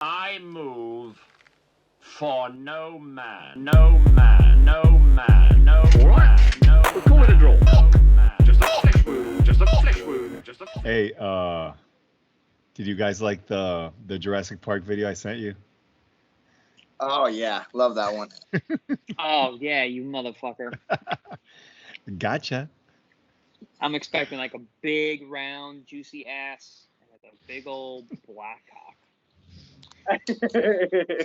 I move for no man, no man, no man, no man, no man. We'll call it a draw. No man. Just a flesh wound. Just a flesh wound. Just a. Hey, did you guys like the Jurassic Park video I sent you? Oh yeah, love that one. Oh yeah, you motherfucker. Gotcha. I'm expecting like a big, round, juicy ass and like a big old black cock.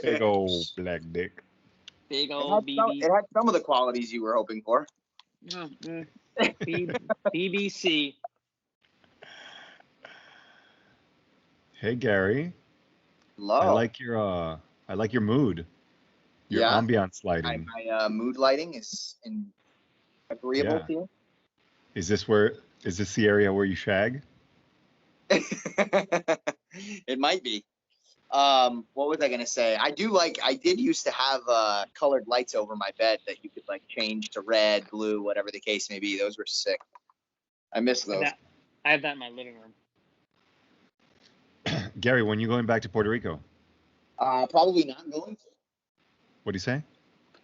Big old black dick. Big It old had, some, BB. it had some of the qualities you were hoping for. BBC. Hey Gary, Low. I like your mood. Your Yeah. ambiance My, lighting. my mood lighting is agreeable Yeah. to you. Is this the area where you shag? It might be. What was I gonna say? I did used to have colored lights over my bed that you could like change to red, blue, whatever the case may be. Those were sick. I miss those. I have that in my living room. Gary, when you going back to Puerto Rico? Probably not going to. What do you say?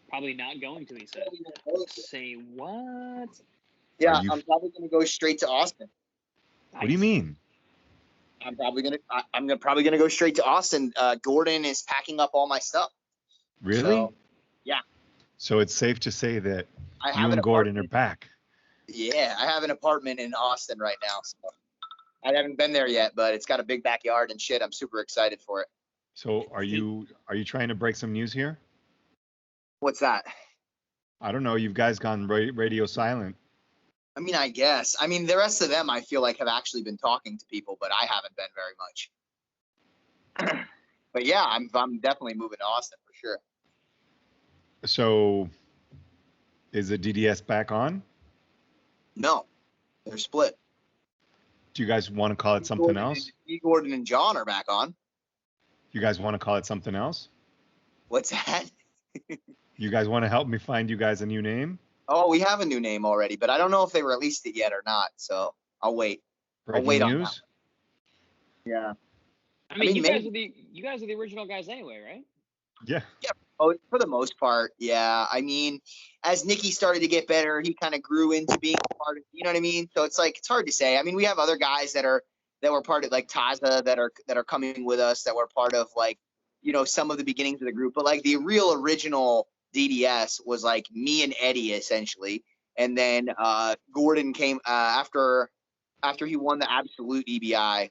Probably not going to, he said. Probably not going to. Say what? Yeah, Are you- I'm probably gonna go straight to Austin. What do you mean? I'm probably gonna go straight to Austin. Gordon is packing up all my stuff. Really? So, yeah. So it's safe to say that I you have an and Gordon are apartment. back. Yeah, I have an apartment in Austin right now. So I haven't been there yet, but it's got a big backyard and shit. I'm super excited for it. So are you trying to break some news here? What's that? I don't know. You guys gone radio silent. I mean, I guess. I mean, the rest of them I feel like have actually been talking to people, but I haven't been very much. But yeah, I'm definitely moving to Austin for sure. So is the DDS back on? No, they're split. Do you guys want to call it something else? Gordon and John are back on. You guys want to call it something else? What's that? You guys want to help me find you guys a new name? Oh, we have a new name already, but I don't know if they released it yet or not. So I'll wait. Breaking wait on news? Yeah. I mean, you maybe- guys are the original guys anyway, right? Yeah. Oh, for the most part, yeah. I mean, as Nikki started to get better, he kind of grew into being part of. You know what I mean? So it's hard to say. I mean, we have other guys that were part of like Taza that are coming with us that were part of like, some of the beginnings of the group. But like the real original DDS was like me and Eddie essentially, and then Gordon came after he won the absolute EBI.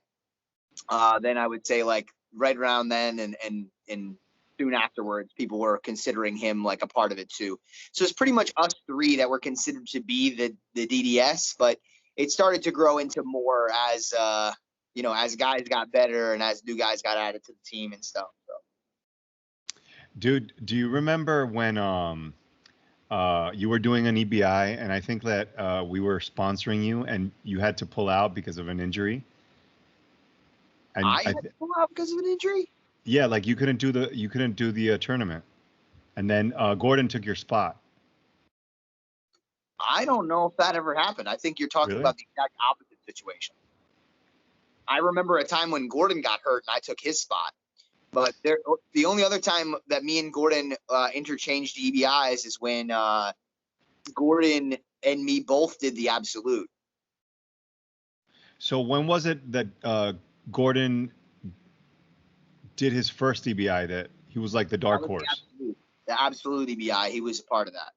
Then I would say like right around then and soon afterwards, people were considering him like a part of it too. So it's pretty much us three that were considered to be the DDS, but it started to grow into more as as guys got better and as new guys got added to the team and stuff. So. Dude, do you remember when you were doing an EBI and I think that we were sponsoring you and you had to pull out because of an injury? And I had to pull out because of an injury? Yeah, like you couldn't do the tournament, and then Gordon took your spot. I don't know if that ever happened. I think you're talking Really? about the exact opposite situation. I remember a time when Gordon got hurt and I took his spot. But the only other time that me and Gordon interchanged EBIs is when Gordon and me both did the absolute. So when was it that Gordon did his first EBI that he was like the dark That was horse? The absolute EBI, he was a part of that.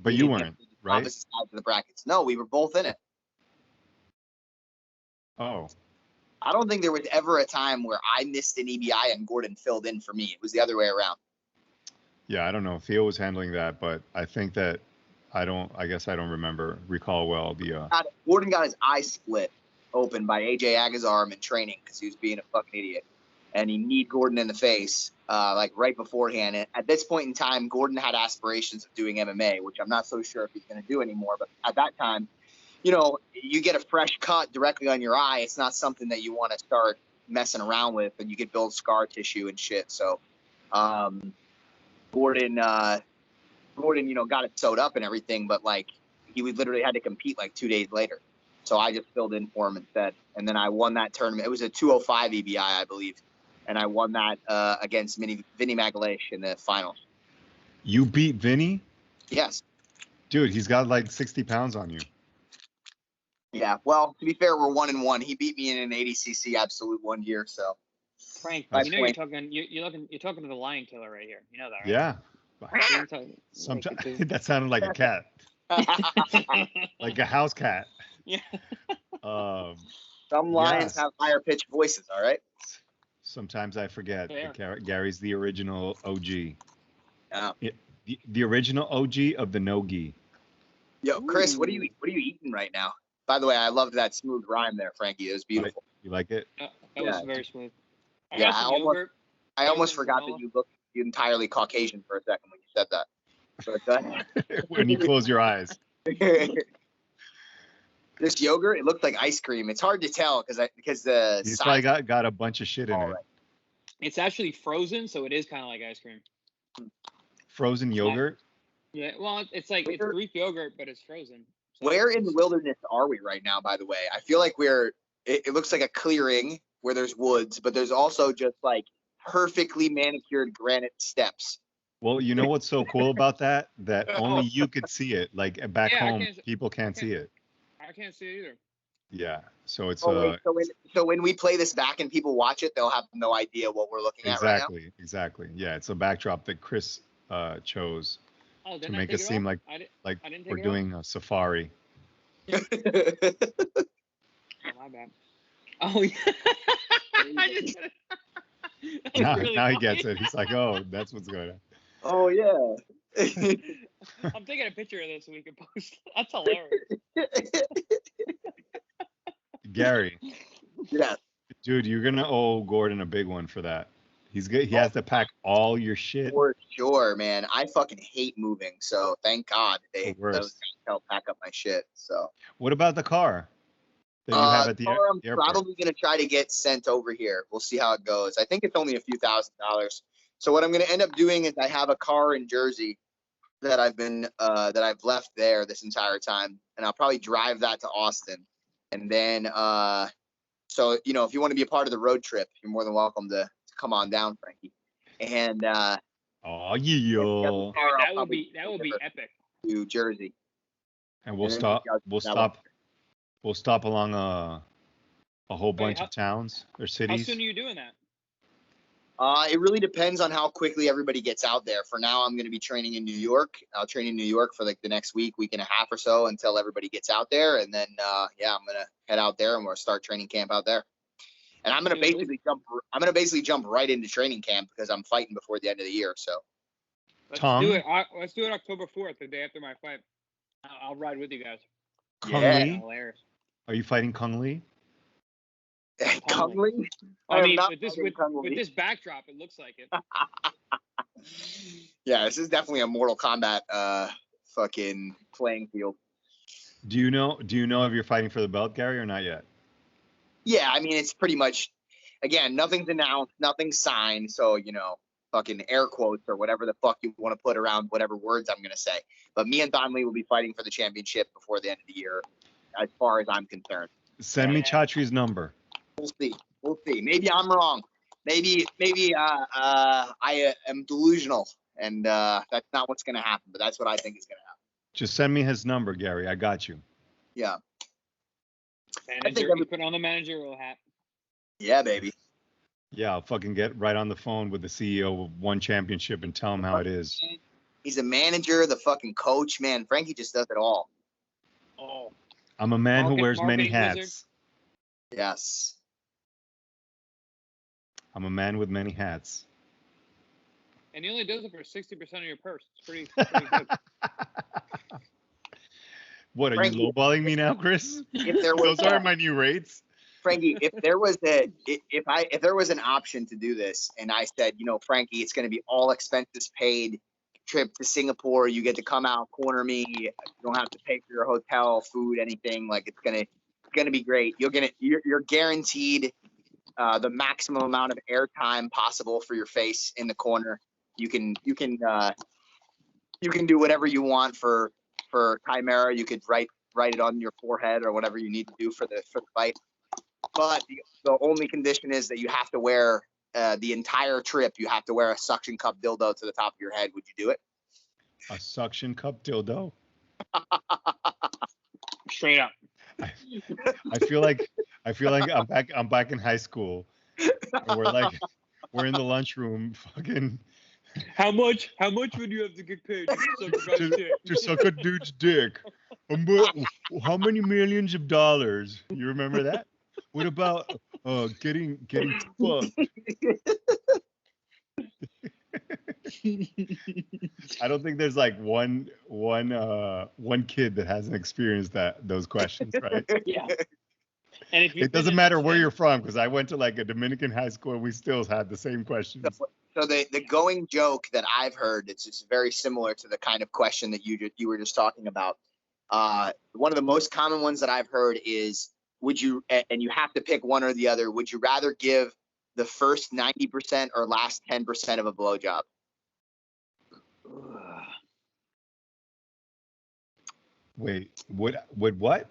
But you weren't, right? Opposite sides of the brackets. No, we were both in it. Oh. I don't think there was ever a time where I missed an EBI and Gordon filled in for me. It was the other way around. Yeah, I don't know. Theo was handling that, but I think that I guess I don't recall well the. Gordon got his eye split open by AJ Agazarm in training because he was being a fucking idiot, and he kneed Gordon in the face like right beforehand. And at this point in time, Gordon had aspirations of doing MMA, which I'm not so sure if he's going to do anymore. But at that time, you get a fresh cut directly on your eye. It's not something that you want to start messing around with, and you could build scar tissue and shit. So, Gordon, got it sewed up and everything, but like he literally had to compete like 2 days later. So I just filled in for him instead, and then I won that tournament. It was a 205 EBI, I believe, and I won that against Vinny Magalesh in the finals. You beat Vinny? Yes. Dude, he's got like 60 pounds on you. Yeah. Well, to be fair, we're 1-1. He beat me in an 80cc absolute one year. So. Frank, That's you know you're talking to the lion killer right here. You know that, right? Yeah. Sometimes that sounded like a cat, like a house cat. Yeah. Some lions have higher pitched voices. All right. Sometimes I forget. Yeah. That Gary's the original OG. Yeah. The original OG of the no-gi. Yo, Chris, what are you eating right now? By the way, I loved that smooth rhyme there, Frankie. It was beautiful. You like it? That was very smooth. Yeah, I almost forgot granola. that you looked entirely Caucasian for a second when you said that. But When you close your eyes. this yogurt, it looked like ice cream. It's hard to tell because the He's size. probably got a bunch of shit in it. It's actually frozen, so it is kind of like ice cream. Frozen yogurt? Yeah, well, it's like it's Greek yogurt, but it's frozen. So Where in the wilderness are we right now? By the way, I feel like it looks like a clearing where there's woods, but there's also just like perfectly manicured granite steps. Well, you know what's so cool about that? That only you could see it. Like back home, people can't see it. I can't see it either. Yeah. So it's So when we play this back and people watch it, they'll have no idea what we're looking at right now. Exactly. Yeah, it's a backdrop that Chris chose to make it seem like we're doing a safari. Oh, my bad. Oh yeah. Now he gets it. He's like, oh, that's what's going on. Oh yeah. I'm taking a picture of this so we can post. That's hilarious. Gary. Yeah. Dude, you're gonna owe Gordon a big one for that. He has to pack all your shit. For sure, man. I fucking hate moving, so thank God those guys help pack up my shit. So. What about the car that you have at the I'm airport? probably gonna try to get sent over here. We'll see how it goes. I think it's only a few $1,000s. So what I'm gonna end up doing is I have a car in Jersey that I've left there this entire time, and I'll probably drive that to Austin, and then so if you want to be a part of the road trip, you're more than welcome to come on down, Frankie. And oh yeah, that will be epic. To Jersey, and we'll stop along a whole bunch of towns or cities. How soon are you doing that? It really depends on how quickly everybody gets out there. For now, I'm going to be training in New York. I'll train in New York for like the next week and a half or so until everybody gets out there. And then, I'm going to head out there and we'll start training camp out there. And I'm going to basically jump right into training camp because I'm fighting before the end of the year. So let's do it October 4th, the day after my fight. I'll ride with you guys. Kung Lee? Hilarious. Are you fighting Kung Lee? Kung Lee? I mean, with this backdrop, it looks like it. Yeah, this is definitely a Mortal Kombat fucking playing field. Do you know if you're fighting for the belt, Gary, or not yet? Yeah, I mean, it's pretty much, again, nothing's announced, nothing's signed, so, fucking air quotes or whatever the fuck you want to put around whatever words I'm going to say. But me and Don Lee will be fighting for the championship before the end of the year, as far as I'm concerned. Send me Chatri's number. We'll see. Maybe I'm wrong. Maybe I am delusional, and that's not what's going to happen, but that's what I think is going to happen. Just send me his number, Gary. I got you. Yeah. You put on the managerial hat. Yeah, baby. Yeah, I'll fucking get right on the phone with the CEO of one championship and tell him how it is. He's a manager, the fucking coach, man. Frankie just does it all. Oh. I'm a man who wears many hats. Wizard. Yes. I'm a man with many hats. And he only does it for 60% of your purse. It's pretty good. What, are Frankie, you lowballing me now, Chris? Those are my new rates. Frankie, if there was an option to do this, and I said, Frankie, it's going to be all expenses paid, trip to Singapore, you get to come out, corner me, you don't have to pay for your hotel, food, anything. Like it's gonna be great. You're guaranteed the maximum amount of airtime possible for your face in the corner. You can do whatever you want for Chimera. You could write it on your forehead or whatever you need to do for the fight. But the only condition is that you have to wear the entire trip you have to wear a suction cup dildo to the top of your head, would you do it? A suction cup dildo? Straight up. I feel like I'm back in high school. And we're in the lunchroom fucking How much would you have to get paid to suck a dude's dick. How many millions of dollars? You remember that? What about getting fucked? I don't think there's like one kid that hasn't experienced those questions, right? Yeah. And if It doesn't matter where you're from, because I went to like a Dominican high school and we still had the same questions. So the going joke that I've heard, it's just very similar to the kind of question that you were just talking about. One of the most common ones that I've heard is, would you, and you have to pick one or the other, would you rather give the first 90% or last 10% of a blowjob? Wait, would what?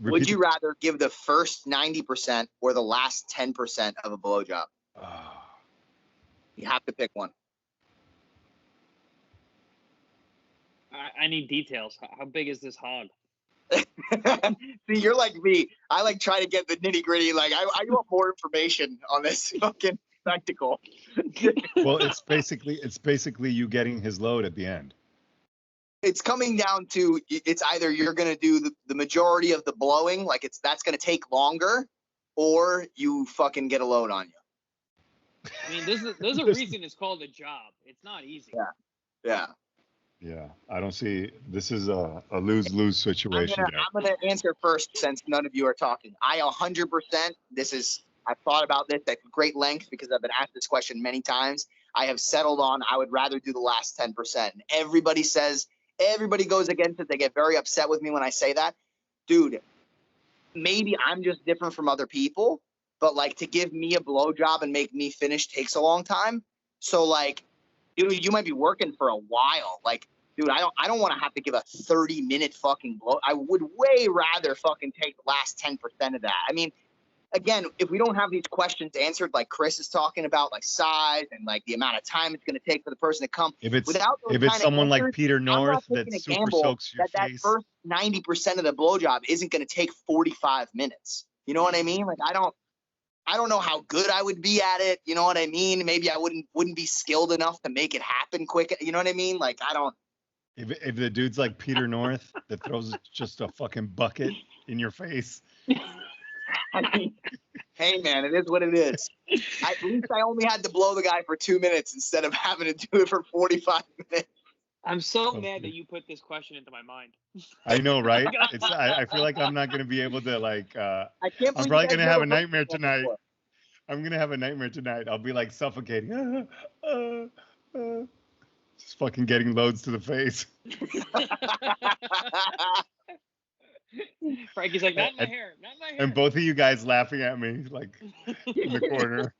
Would you rather give the first 90% or the last 10% of a blowjob? You have to pick one. I need details. How big is this hog? See, you're like me. I like try to get the nitty gritty. Like I want more information on this fucking spectacle. Well, it's basically you getting his load at the end. It's coming down to, it's either you're going to do the majority of the blowing, like that's going to take longer, or you fucking get a load on you. I mean, there's a reason it's called a job. It's not easy. Yeah. I don't see, this is a lose-lose situation. I'm gonna answer first since none of you are talking. I 100%, I've thought about this at great length because I've been asked this question many times. I have settled on, I would rather do the last 10%. And everybody goes against it. They get very upset with me when I say that. Dude, maybe I'm just different from other people, but like to give me a blowjob and make me finish takes a long time. So like, dude, you might be working for a while. Like, dude, I don't want to have to give a 30-minute fucking blow. I would way rather fucking take the last 10% of that. I mean, again, if we don't have these questions answered, like Chris is talking about, like size and like the amount of time it's going to take for the person to come. If it's someone like Peter North that super soaks your face, that first 90% of the blowjob isn't going to take 45 minutes. You know what I mean? Like, I don't know how good I would be at it. You know what I mean? Maybe I wouldn't be skilled enough to make it happen quick. You know what I mean? Like, I don't. If the dude's like Peter North that throws just a fucking bucket in your face. I mean, hey man, it is what it is. At least I only had to blow the guy for 2 minutes instead of having to do it for 45 minutes. I'm so mad that you put this question into my mind. I know, right? I feel like I'm not gonna be able to like. I can't believe I'm probably gonna have a nightmare tonight. I'm gonna have a nightmare tonight. I'll be like suffocating. Just fucking getting loads to the face. Frankie's like, not my hair. And both of you guys laughing at me like in the corner.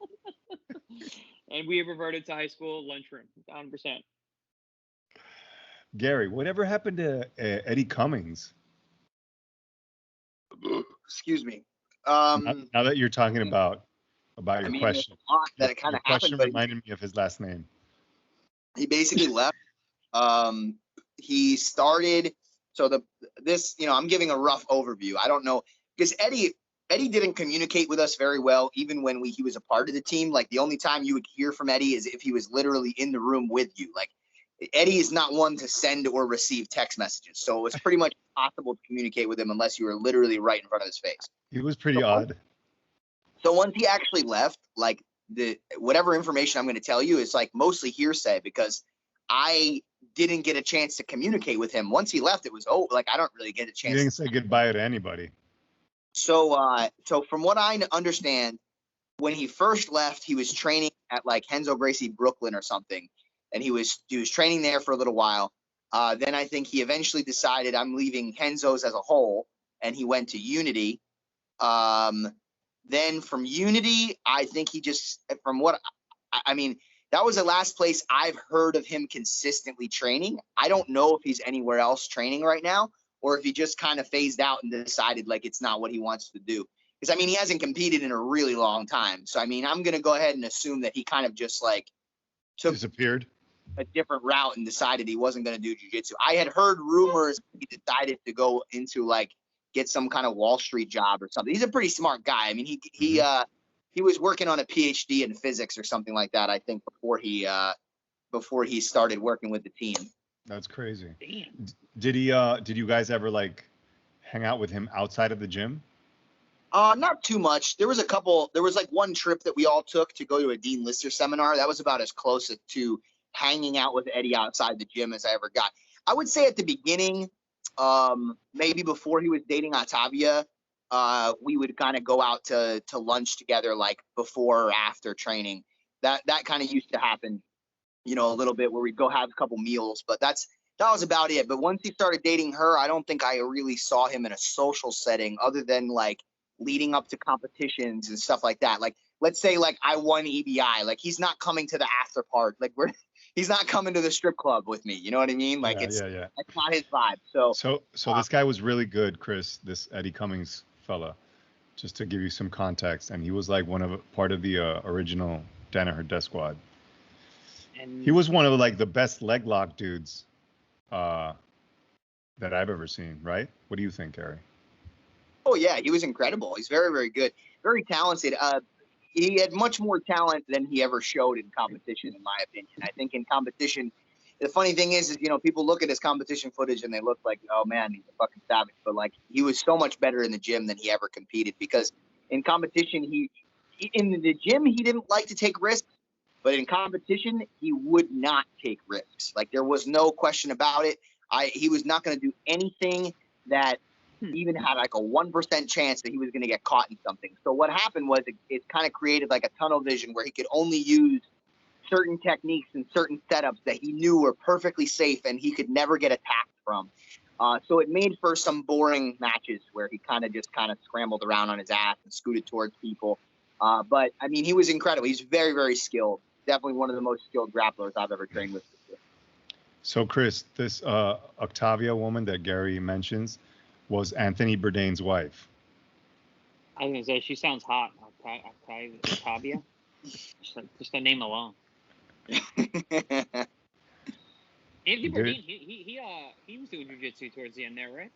And we reverted to high school lunchroom, 100%. Garry, whatever happened to Eddie Cummings? Excuse me. Now that you're talking about your question, that it kind of happened. Question reminded me of his last name. He basically left. He started. So I'm giving a rough overview. I don't know, because Eddie didn't communicate with us very well, even when he was a part of the team. Like, the only time you would hear from Eddie is if he was literally in the room with you. Like, Eddie is not one to send or receive text messages, so it was pretty much impossible to communicate with him unless you were literally right in front of his face. He was pretty odd. So once he actually left, like, whatever information I'm going to tell you is like mostly hearsay, because I didn't get a chance to communicate with him. Once he left, it was I don't really get a chance. You didn't say goodbye to anybody. So from what I understand, when he first left, he was training at like Henzo Gracie Brooklyn or something, and he was training there for a little while. Then I think he eventually decided, I'm leaving Henzo's as a whole, and he went to Unity. Then from Unity, I think he just, from what I mean, that was the last place I've heard of him consistently training. I don't know if he's anywhere else training right now, or if he just kind of phased out and decided like it's not what he wants to do. Because, I mean, he hasn't competed in a really long time. So, I mean, I'm going to go ahead and assume that he kind of just, like, took Disappeared. a different route and decided he wasn't going to do jiu-jitsu. I had heard rumors he decided to go into, like, get some kind of Wall Street job or something. He's a pretty smart guy. I mean, he was working on a PhD in physics or something like that, I think, before he started working with the team. That's crazy. Damn. Did you guys ever like hang out with him outside of the gym? Not too much. There was like one trip that we all took to go to a Dean Lister seminar. That was about as close to hanging out with Eddie outside the gym as I ever got. I would say at the beginning, maybe before he was dating Octavia, we would kind of go out to lunch together, like before or after training. That kind of used to happen, a little bit, where we'd go have a couple meals, but that was about it. But once he started dating her, I don't think I really saw him in a social setting other than like leading up to competitions and stuff like that. Like, let's say like I won EBI, like he's not coming to the after part. Like he's not coming to the strip club with me. You know what I mean? Like Yeah. that's not his vibe. So this guy was really good, Chris, this Eddie Cummings fella, just to give you some context. And he was like part of the original Danaher Death Squad. And He was one of like the best leg lock dudes that I've ever seen, right? What do you think, Garry? Oh yeah, he was incredible. He's very, very good, very talented. He had much more talent than he ever showed in competition, in my opinion. I think in competition, the funny thing is people look at his competition footage and they look like, oh man, he's a fucking savage. But like, he was so much better in the gym than he ever competed, because in competition, in the gym, he didn't like to take risks, but in competition, he would not take risks. Like, there was no question about it. He was not going to do anything that even had like a 1% chance that he was going to get caught in something. So what happened was it kind of created like a tunnel vision where he could only use certain techniques and certain setups that he knew were perfectly safe and he could never get attacked from. So it made for some boring matches where he kind of scrambled around on his ass and scooted towards people. But I mean, he was incredible. He's very, very skilled. Definitely one of the most skilled grapplers I've ever trained with. So Chris, this Octavia woman that Garry mentions was Anthony Bourdain's wife. I was gonna say, she sounds hot. Octavia. Just the name alone. Anthony Bourdain, he was doing jiu-jitsu towards the end there, right?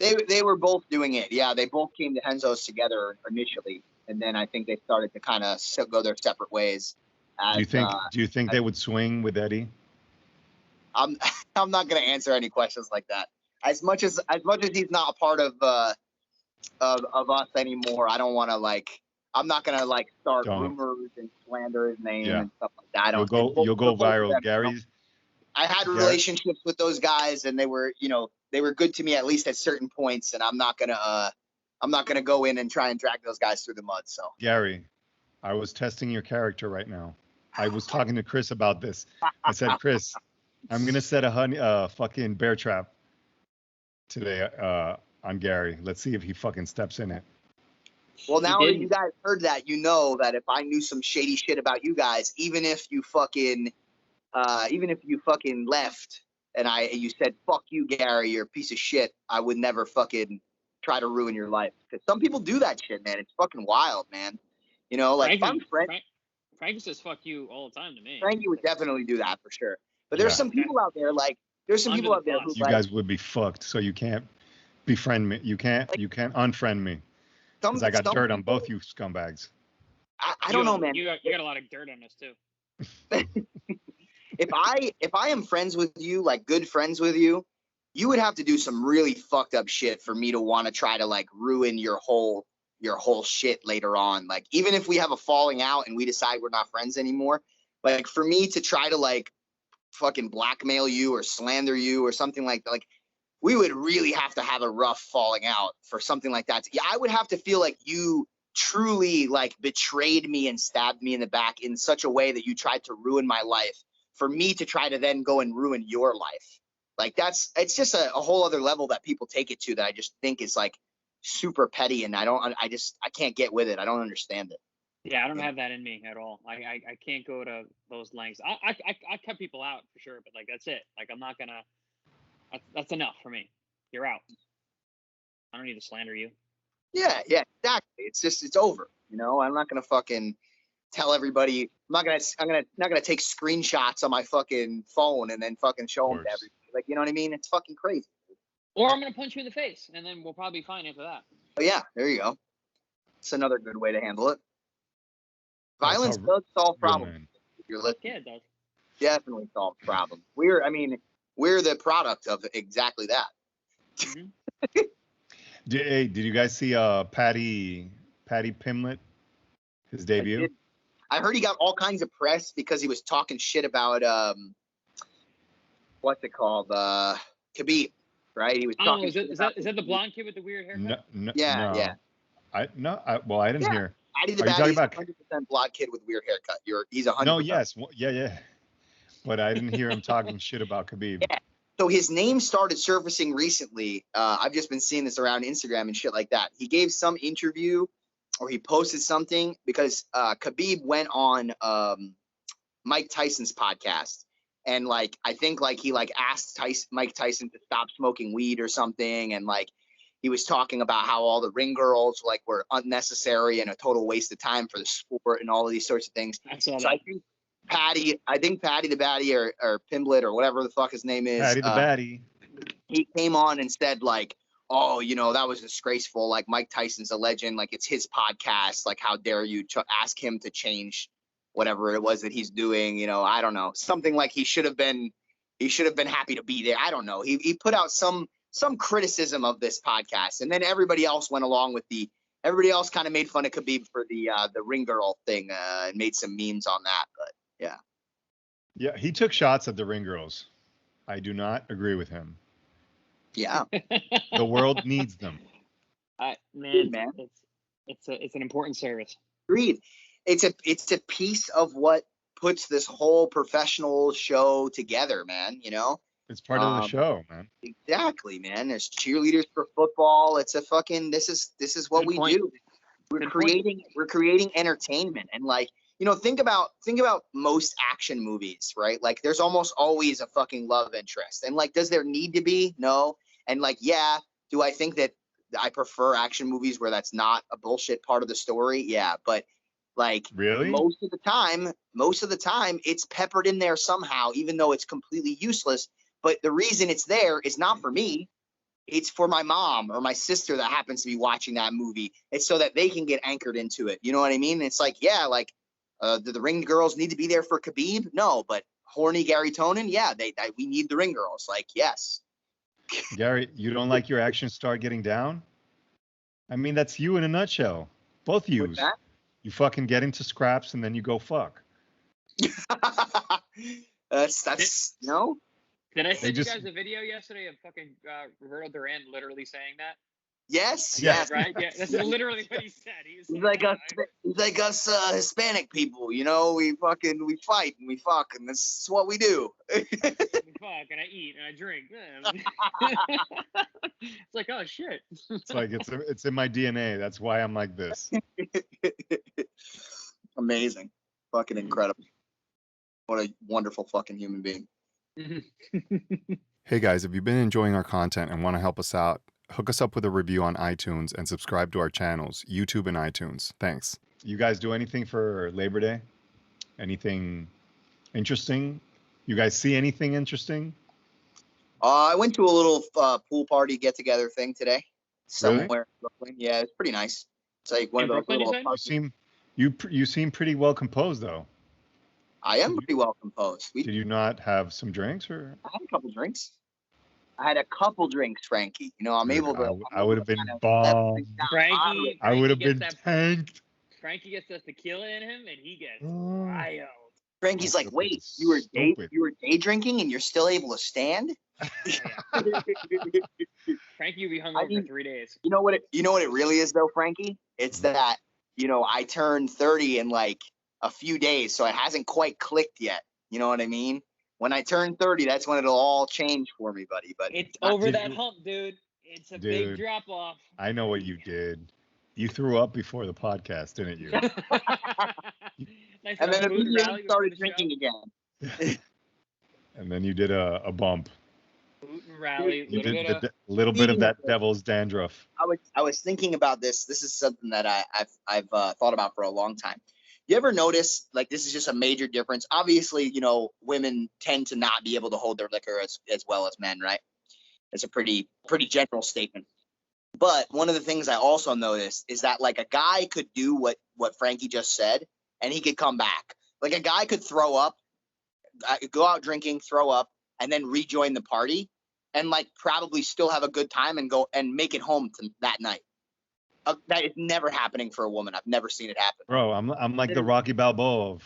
They were both doing it. Yeah, they both came to Henzo's together initially, and then I think they started to kind of go their separate ways. Do you think they would swing with Eddie? I'm not going to answer any questions like that. As much as he's not a part of us anymore, I don't want to I'm not going to start rumors and slander his name and stuff like that. You'll go viral, Gary. I had relationships with those guys, and they were good to me, at least at certain points, and I'm not gonna go in and try and drag those guys through the mud. So Garry, I was testing your character right now. I was talking to Chris about this. I said, Chris, I'm gonna set a fucking bear trap today on Garry. Let's see if he fucking steps in it. Well, now that you guys heard that, you know that if I knew some shady shit about you guys, even if you fucking left and you said, fuck you, Garry, you're a piece of shit, I would never fucking try to ruin your life. Because some people do that shit, man. It's fucking wild, man. Frankie says fuck you all the time to me. Frankie would definitely do that for sure. But there's some people out there, who you guys would be fucked, so you can't befriend me. You can't unfriend me. Because I got dirt on both you scumbags. I don't know, man. You got a lot of dirt on us too. If I am friends with you, good friends with you, you would have to do some really fucked up shit for me to want to try to ruin your whole shit later on. Even if we have a falling out and we decide we're not friends anymore, for me to try to fucking blackmail you or slander you or something like that, we would really have to have a rough falling out for something like that. Yeah, I would have to feel like you truly betrayed me and stabbed me in the back in such a way that you tried to ruin my life for me to try to then go and ruin your life. It's just a whole other level that people take it to that I just think is super petty, and I can't get with it. I don't understand it. Yeah, I don't have that in me at all. I can't go to those lengths. I cut people out for sure, but that's it. I'm not gonna. That's enough for me. You're out. I don't need to slander you. Yeah, exactly. It's over. You know, I'm not gonna fucking tell everybody. I'm not gonna take screenshots on my fucking phone and then fucking show them to course. everybody. Like, you know what I mean? It's fucking crazy. Or I'm gonna punch you in the face, and then we'll probably be fine after that. But yeah, there you go. It's another good way to handle it. That's Violence how does solve real problems. men. If you're listening, Yeah, it does. definitely solves problems. We're the product of exactly that. Mhm. Did you guys see Patty Pimlet, his debut? I heard he got all kinds of press because he was talking shit about what's it called? Khabib, right? He was Oh, talking is shit that about the blonde kid with the weird haircut? No, Yeah, no. yeah. I didn't Yeah. hear. Patty the Are you talking Baddie's about- 100% blonde kid with weird haircut. He's 100%. No, yes, yeah. But I didn't hear him talking shit about Khabib. Yeah. So his name started surfacing recently. I've just been seeing this around Instagram and shit like that. He gave some interview or he posted something because Khabib went on Mike Tyson's podcast. And like, I think like he like asked Mike Tyson to stop smoking weed or something. And like, he was talking about how all the ring girls like were unnecessary and a total waste of time for the sport and all of these sorts of things. I saw So that. I think Patty the Baddie or Pimblett or whatever the fuck his name is. Patty the Baddie. He came on and said like, oh, you know, that was disgraceful. Like Mike Tyson's a legend. Like it's his podcast. Like how dare you ask him to change whatever it was that he's doing? You know, I don't know. Something like he should have been happy to be there. I don't know. He put out some criticism of this podcast, and then everybody else went along with everybody else kind of made fun of Khabib for the ring girl thing and made some memes on that. But Yeah, he took shots at the ring girls. I do not agree with him. yeah, The world needs them. man. It's an important service. agreed. It's a piece of what puts this whole professional show together, man. You know. It's part of the show, man. Exactly, man. There's cheerleaders for football. It's a fucking this is what Good we point. do. We're Good point. creating entertainment. And like, you know, think about most action movies, right? Like there's almost always a fucking love interest. And like, does there need to be? No. And like, yeah, do I think that I prefer action movies where that's not a bullshit part of the story? Yeah, but like Really? most of the time it's peppered in there somehow, even though it's completely useless. But the reason it's there is not for me. It's for my mom or my sister that happens to be watching that movie. It's so that they can get anchored into it. You know what I mean? It's like, yeah, like, do the ring girls need to be there for Khabib? No, but horny Garry Tonin, yeah, we need the ring girls. Like, yes. Garry, you don't like your action star getting down? I mean, that's you in a nutshell. Both yous. What's that? You fucking get into scraps and then you go fuck. that's no. Did I send just- you guys a video yesterday of fucking Roberto Duran literally saying that? Yes, Yeah. yes. Right? Yeah, that's literally what he said. He's like us Hispanic people, you know. We fight and we fuck, and that's what we do. We fuck and I eat and I drink. It's like, oh shit. It's like it's in my DNA. That's why I'm like this. Amazing, fucking incredible. What a wonderful fucking human being. Hey guys, if you've been enjoying our content and want to help us out, hook us up with a review on iTunes and subscribe to our channels, YouTube and iTunes. Thanks. You guys do anything for Labor Day? Anything interesting? You guys see anything interesting? I went to a little pool party get together thing today, Really? somewhere in Brooklyn. Yeah, it's pretty nice. It's like one In of those Brooklyn, you little. said? You seem pretty well composed though. I am pretty well composed. Did you not have some drinks or? I had a couple drinks. Frankie. You know, I'm Dude, able to. I would have been kind of bombed. level things down. Frankie, I would have gets been that- tanked. Frankie gets that tequila in him and he gets Mm. wild. Frankie's like, That's wait, you were stupid. day drinking and you're still able to stand? Frankie will be hungover mean- for 3 days. You know what it really is though, Frankie? It's that, you know, I turned 30 in like a few days, so it hasn't quite clicked yet. You know what I mean? When I turn 30, that's when it'll all change for me, buddy. But It's not- over Did that you- hump, dude. It's a Dude. big drop off. I know what you did. You threw up before the podcast, didn't you? Nice and then little mood immediately rally started before the show. drinking again. And then you did a bump. Boot and rally. You Little did bit of. little bit of that devil's dandruff. I was thinking about this. This is something that I've thought about for a long time. You ever notice, like, this is just a major difference? Obviously, women tend to not be able to hold their liquor as well as men, right? It's a pretty general statement. But one of the things I also noticed is that, like, a guy could do what Frankie just said, and he could come back. Like, a guy could throw up, go out drinking, throw up, and then rejoin the party, and, like, probably still have a good time and go and make it home that night. That is never happening for a woman. I've never seen it happen. Bro, I'm like the Rocky Balboa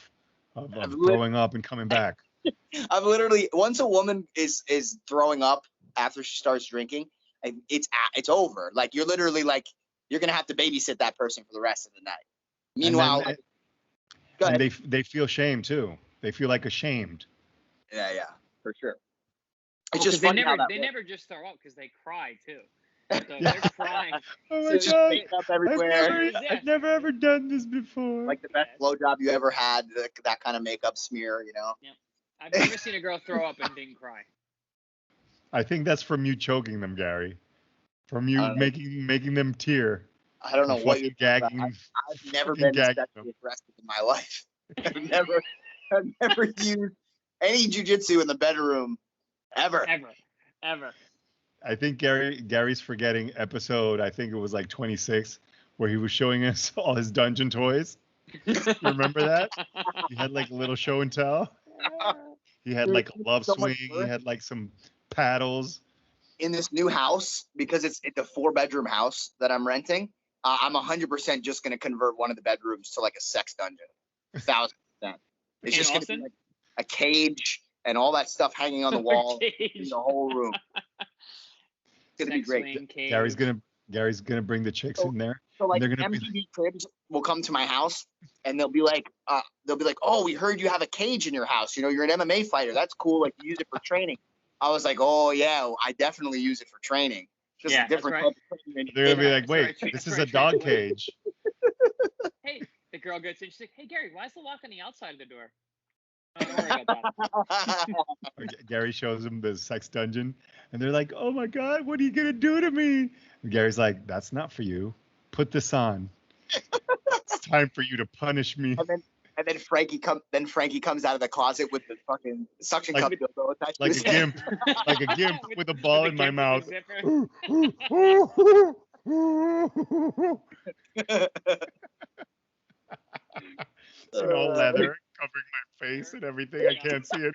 of throwing up and coming back. I've literally, once a woman is throwing up after she starts drinking, it's over. Like, you're literally, like, you're gonna have to babysit that person for the rest of the night. Meanwhile, go ahead. And they feel shame too. They feel like ashamed. Yeah, for sure. It's just funny they never just throw up because they cry too. So they're crying. Oh So my just God. makeup everywhere. I've never ever done this before. Like the best blowjob you ever had, that kind of makeup smear, Yeah. I've never seen a girl throw up and didn't cry. I think that's from you choking them, Gary. From you making them tear. I don't know what you're gagging. I've never been sexually aggressive in my life. I've never used any jujitsu in the bedroom ever. I think Gary's forgetting episode, I think it was like 26, where he was showing us all his dungeon toys. Remember that? He had like a little show and tell. He had like a love swing. He had like some paddles. In this new house, because it's a 4-bedroom house that I'm renting, I'm 100% just going to convert one of the bedrooms to like a sex dungeon. 1,000%. It's just going to be like a cage and all that stuff hanging on the wall in the whole room. It's going to be great. Gary's gonna bring the chicks in there. So like they're gonna MTV Cribs will come to my house and they'll be like, oh, we heard you have a cage in your house. You're an MMA fighter. That's cool. Like, you use it for training. I was like, oh yeah, I definitely use it for training. Just a different type of training. They're gonna be like, wait, this is a dog cage. Hey, the girl gets in. She's like, hey Gary, why is the lock on the outside of the door? Oh, don't worry about that. Gary shows them the sex dungeon, and they're like, "Oh my God, what are you gonna do to me?" And Gary's like, "That's not for you. Put this on. It's time for you to punish me." And then Frankie comes out of the closet with the fucking suction cup dildo attached like to his a head. gimp, like a gimp with a ball in my mouth. And all leather, covering my face and everything. I can't see it.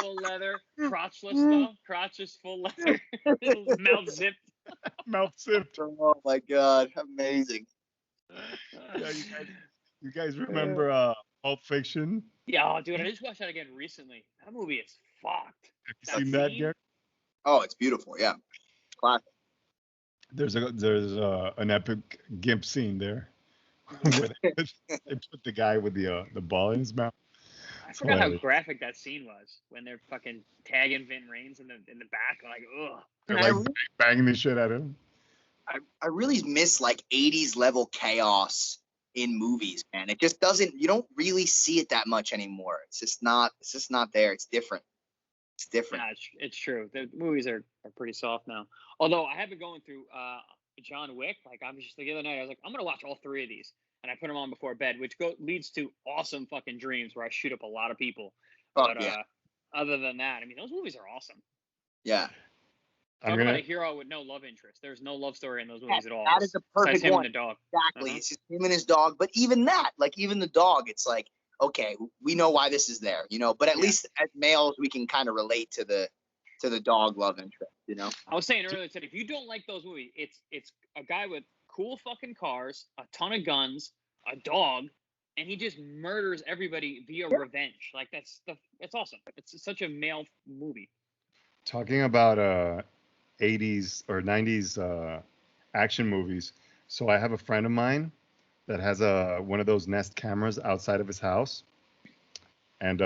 Full leather, crotchless though. Crotch is full leather. Mouth zipped. Mouth zipped. Oh my God, amazing. Yeah, you guys remember Pulp Fiction? Yeah, dude, I just watched that again recently. That movie is fucked. Have you seen that, Gary? Oh, it's beautiful. Yeah, classic. There's an epic gimp scene there. Where they put the guy with the ball in his mouth. I forgot how graphic that scene was when they're fucking tagging Vin Rames in the back. Like, ugh. They're like banging the shit at him. I really miss like 80s level chaos in movies, man. It just you don't really see it that much anymore. It's just not there. It's different. Yeah, it's true. The movies are pretty soft now. Although I have been going through John Wick. Like, I was just the other night, I was like, I'm gonna watch all 3 of these, and I put them on before bed, which leads to awesome fucking dreams where I shoot up a lot of people. But other than that, I mean, those movies are awesome. Yeah. Talk about a hero with no love interest. There's no love story in those movies at all. That is the perfect him one. And the dog. Exactly. It's just him and his dog. But even that, like, even the dog, it's like, okay, we know why this is there, But at least as males, we can kind of relate to the dog love interest, I was saying earlier today, if you don't like those movies, it's a guy with cool fucking cars, a ton of guns, a dog, and he just murders everybody via revenge. Like, that's awesome. It's such a male movie. Talking about 80s or 90s action movies. So I have a friend of mine that has one of those Nest cameras outside of his house, and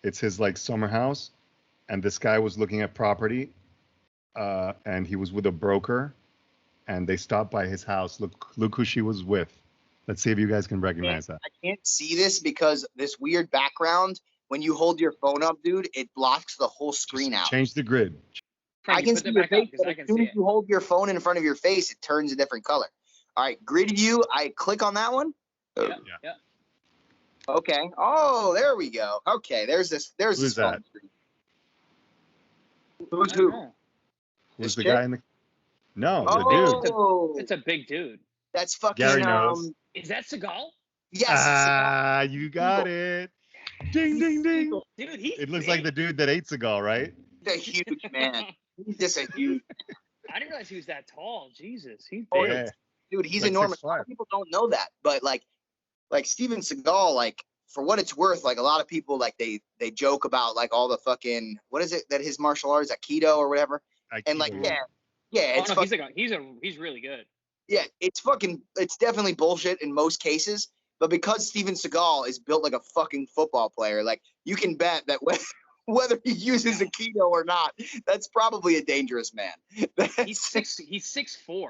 it's his like summer house. And this guy was looking at property, and he was with a broker, and they stopped by his house. Look who she was with. Let's see if you guys can recognize that. I can't see this because this weird background. when you hold your phone up, dude, it blocks the whole screen out. Change the grid. Frankie, I can put see that your back up face, because but I as can soon see as it. you hold your phone in front of your face, it turns a different color. All right, grid view. I click on that one. Yeah. Okay. Oh, there we go. Okay, there's this. There's Who this is that? phone screen. Who's I don't who? know. Who's This the chick? guy in the? No, the dude. Oh, It's a big dude. that's fucking. Gary knows. Is that Segal? Yes. Ah, you got it. Ding, ding, ding. Dude, he's It looks big. like the dude that ate Segal, right? He's a huge man. He's just a huge I didn't realize he was that tall. Jesus, he's Oh, big. Yeah. dude. He's Like enormous. 6'5". A lot of people don't know that, but like Steven Seagal, like for what it's worth, like a lot of people like they joke about like all the fucking what is it that his martial arts, Aikido or whatever, and like Aikido, yeah, Oh it's no, fucking, he's really good. yeah, it's definitely bullshit in most cases. But because Steven Seagal is built like a fucking football player, like you can bet that whether he uses Aikido or not, that's probably a dangerous man. He's 6'4". Yeah,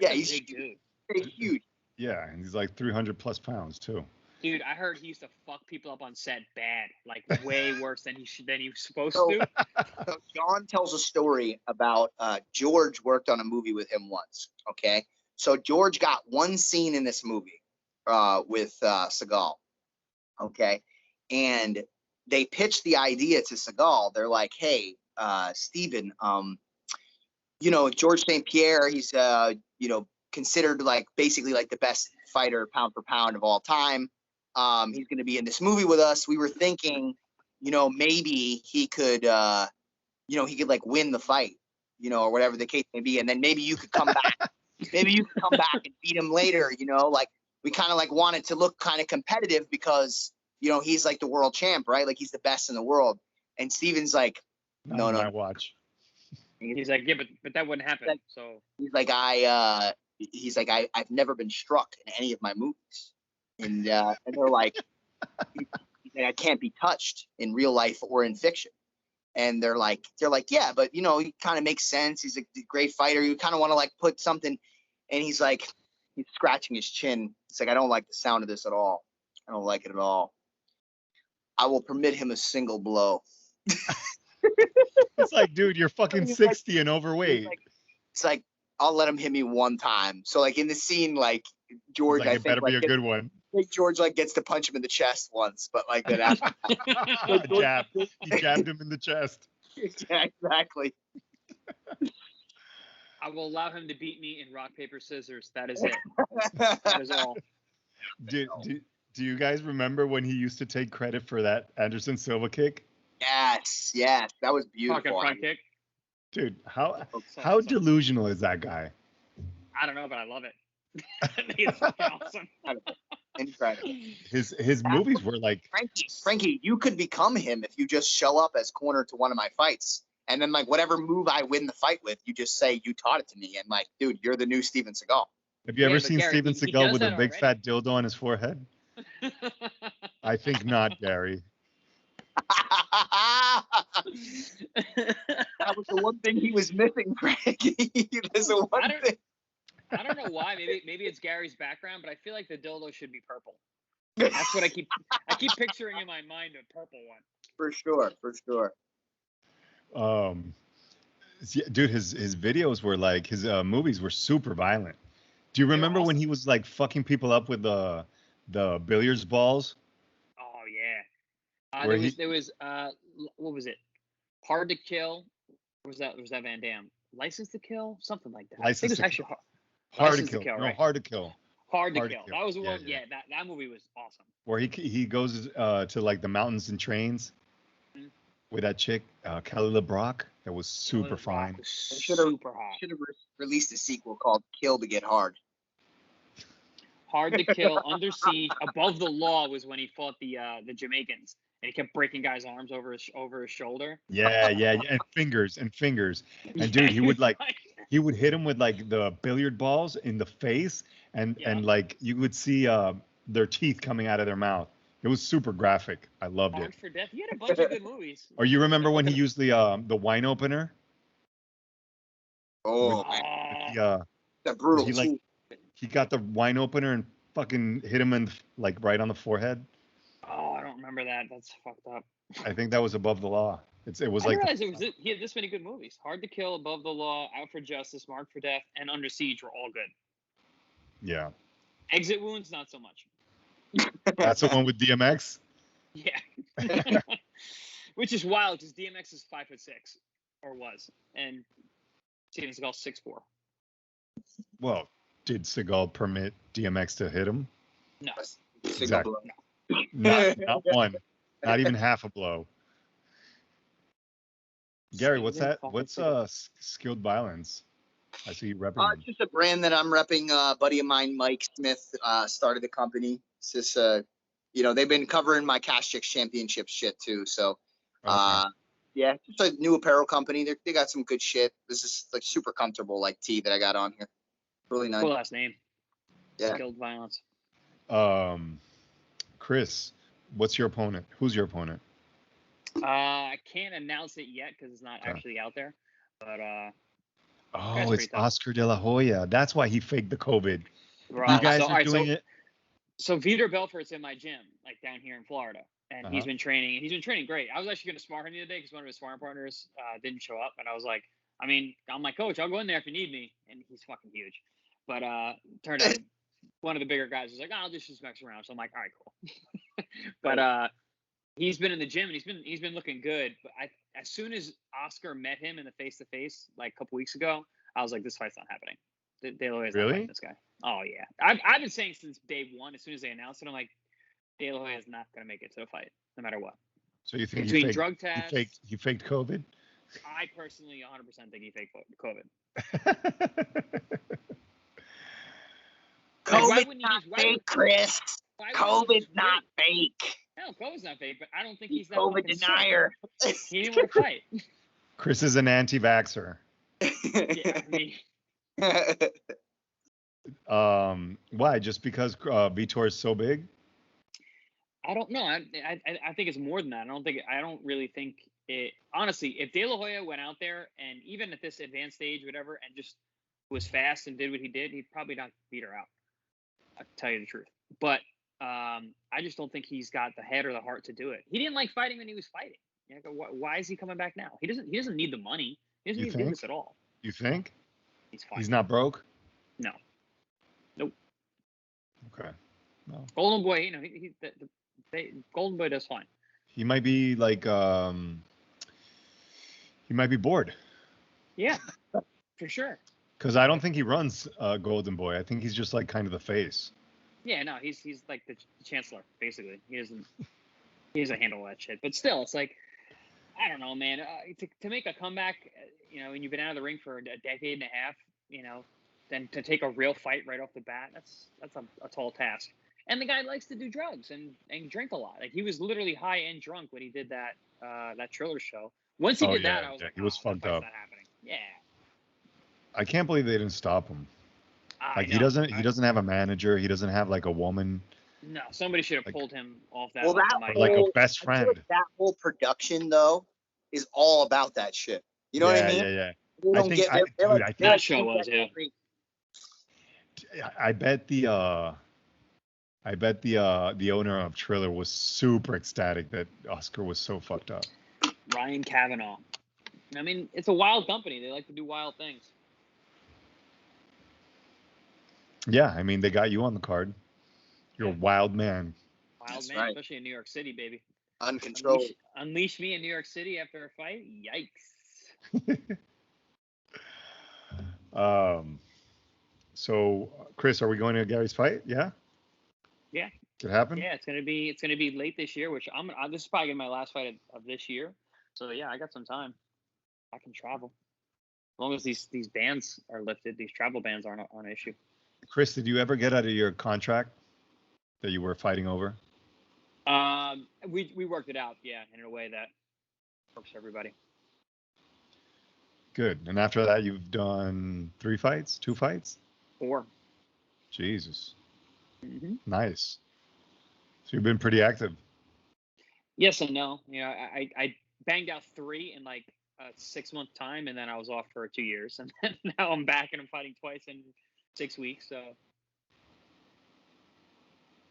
That's a he's big dude. He's huge. Yeah, and he's like 300+ pounds too. Dude, I heard he used to fuck people up on set bad, like way worse than he was supposed So- to. So John tells a story about George worked on a movie with him once. Okay, so George got one scene in this movie with Seagal. Okay, and they pitched the idea to Seagal. They're like, "Hey, Steven, George St. Pierre, he's considered like basically like the best fighter pound for pound of all time. He's going to be in this movie with us. We were thinking, maybe he could, he could like win the fight, or whatever the case may be, and then maybe you could come back. Maybe you could come back and beat him later. Like we kind of like wanted to look kind of competitive because he's like the world champ, right? Like he's the best in the world. And Steven's like, Not no, on no. my watch. He's like, yeah, but that wouldn't happen. So He's like, I've never been struck in any of my movies, and they're like, I can't be touched in real life or in fiction, and they're like, yeah, but he kind of makes sense. He's a great fighter. You kind of want to like put something, and he's scratching his chin. It's like, I don't like the sound of this at all. I don't like it at all. I will permit him a single blow. It's like, dude, you're fucking 60 and overweight. It's like I'll let him hit me one time. So like in the scene, like George, Like, it better be a good one. I think George like gets to punch him in the chest once, but like then after, Jab. He jabbed him in the chest. yeah, exactly. I will allow him to beat me in rock paper scissors. That is it. That is all. Do you guys remember when he used to take credit for that Anderson Silva kick? Yes, that was beautiful. Fucking front kick. Dude, how So- delusional is that guy? I don't know, but I love it. I think it's fucking awesome. Incredible. His movies were like, Frankie, you could become him if you just show up as corner to one of my fights. And then like whatever move I win the fight with, you just say you taught it to me. And like, dude, you're the new Steven Seagal. have you ever but seen Garry, Steven he Seagal does with a that big already. fat dildo on his forehead? I think not, Gary. That was the one thing he was missing, Frankie. That's the one thing. I don't know why. Maybe it's Gary's background, but I feel like the dildo should be purple. That's what I keep picturing in my mind, a purple one. For sure. Dude, his videos were like, his movies were super violent. Do you remember when he was like fucking people up with the billiards balls? Oh yeah. Where There was what was it? Hard to Kill. Or was that Van Damme? License to Kill? Something like that. I think it was actually Hard to License to Kill. Kill, No, right? Hard to Kill. Hard to Hard to Kill. Kill. That was the Yeah, one. yeah. Yeah, that movie was awesome. Where he goes to like the mountains and trains Mhm. with that chick, Kelly LeBrock. That was super Rock fine. was Should've- super hot. Should have released a sequel called Kill to Get Hard. Hard to Kill, Under Siege, Above the Law was when he fought the Jamaicans, and he kept breaking guys' arms over his shoulder. Yeah, and fingers. And dude, he would like he would hit him with like the billiard balls in the face, and like you would see their teeth coming out of their mouth. It was super graphic. I loved Hard it. for Death. He had a bunch of good movies. Or you remember when he used the wine opener? Oh, Oh, that brutal. he, like, too. He got the wine opener and fucking hit him in like right on the forehead. I don't remember that. That's fucked up. I think that was Above the Law. It was I like didn't realize he had this many good movies. Hard to Kill, Above the Law, Out for Justice, Marked for Death, and Under Siege were all good. yeah. Exit Wounds, not so much. That's the one with DMX. Yeah. Which is wild because DMX is 5'6", or was, and Steven Seagal's 6'4". Well, did Segal permit DMX to hit him? No. Exactly. Not one. Not even half a blow. Gary, what's that? What's Skilled Violence? I see you repping them. It's just a brand that I'm repping. Buddy of mine, Mike Smith, started the company. It's just, they've been covering my Cash Chicks Championship shit too. So, yeah, just a new apparel company. They got some good shit. This is like super comfortable, like tee that I got on here. Really nice. Cool last name. Yeah. Skilled Violence. Chris, what's your opponent? Who's your opponent? I can't announce it yet because it's not actually out there. But oh, it's Oscar De La Hoya. That's why he faked the COVID. Right. You guys are doing it. So Vitor Belfort's in my gym, like down here in Florida, and he's been training. And he's been training great. I was actually going to spar him the other day because one of his sparring partners didn't show up, and I was like, I'm my coach. I'll go in there if you need me. And he's fucking huge. But turned out one of the bigger guys was like, I'll just mess around. So I'm like, all right, cool. But he's been in the gym and he's been looking good. But as soon as Oscar met him in the face-to-face like a couple weeks ago, I was like, this fight's not happening. De La Hoya's not fighting this guy. Oh yeah, I've been saying since day one. As soon as they announced it, I'm like, De La Hoya is not going to make it to the fight, no matter what. So you think between drug tests, he faked COVID? I personally 100% think he faked COVID. COVID's not fake, Chris. COVID's not fake. No, COVID's not fake, but I don't think he's that COVID denier. He didn't want to fight. Chris is an anti-vaxxer. Yeah, I mean, why? Just because Vitor is so big? I don't know. I think it's more than that. I don't really think it. Honestly, if De La Hoya went out there and even at this advanced stage, whatever, and just was fast and did what he did, he'd probably knock Vitor out. I'll tell you the truth. But I just don't think he's got the head or the heart to do it. He didn't like fighting when he was fighting. Why is he coming back now? He doesn't need the money. He doesn't need to do this at all. You think? He's fine. He's not broke? No. Nope. Okay. No. Golden Boy, Golden Boy does fine. He might be like he might be bored. Yeah, for sure. Because I don't think he runs Golden Boy. I think he's just like kind of the face. Yeah, no, he's like the chancellor basically. He doesn't handle that shit. But still, it's like, I don't know, man. To make a comeback, when you've been out of the ring for a decade and a half, then to take a real fight right off the bat, that's a tall task. And the guy likes to do drugs and drink a lot. Like he was literally high and drunk when he did that Triller show. Once he did that, I was like, he was fucked up. Not happening. Yeah. I can't believe they didn't stop him. Like he doesn't have a manager. He doesn't have like a woman. No, somebody should have pulled him off that. Well, like a best friend. I feel like that whole production though is all about that shit. You know what I mean? Yeah. I think that show was, yeah. I bet the owner of Triller was super ecstatic that Oscar was so fucked up. Ryan Kavanaugh. I mean, it's a wild company. They like to do wild things. Yeah, I mean, they got you on the card. You're a wild man. Wild man, especially in New York City, baby. Uncontrolled. Unleash me in New York City after a fight? Yikes. So, Chris, are we going to Gary's fight? Yeah? Yeah. Could happen? Yeah, it's gonna be late this year, which this is probably gonna be my last fight of this year. So yeah, I got some time. I can travel. As long as these bans are lifted, these travel bans aren't an issue. Chris, did you ever get out of your contract that you were fighting over? We worked it out, yeah, in a way that works for everybody. Good. And after that, you've done 2 fights? 4. Jesus. Mm-hmm. Nice. So you've been pretty active. Yes and no. I banged out 3 in like a 6-month time, and then I was off for 2 years, and then now I'm back and I'm fighting twice in 6 weeks. So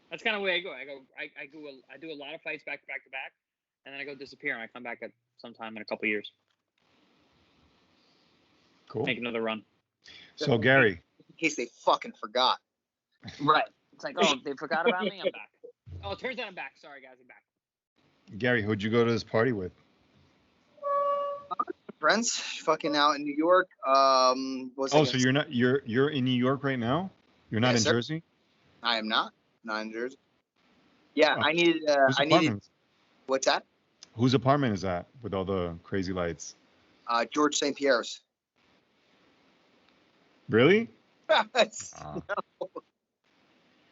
That's kind of the way I go. I do a lot of fights back to back, and then I go disappear, and I come back at sometime in a couple years. Cool. Make another run. So Garry, In case they fucking forgot. Right. It's like, oh, they forgot about me. I'm back. Oh, it turns out I'm back. Sorry, guys, I'm back. Garry, who'd you go to this party with? Friends, fucking out in New York. So you're in New York right now? You're not Yes, in sir. Jersey? I am not in Jersey. Yeah, Oh. I needed. Whose apartment? What's that? Whose apartment is that with all the crazy lights? George St. Pierre's. Really? It's- Ah.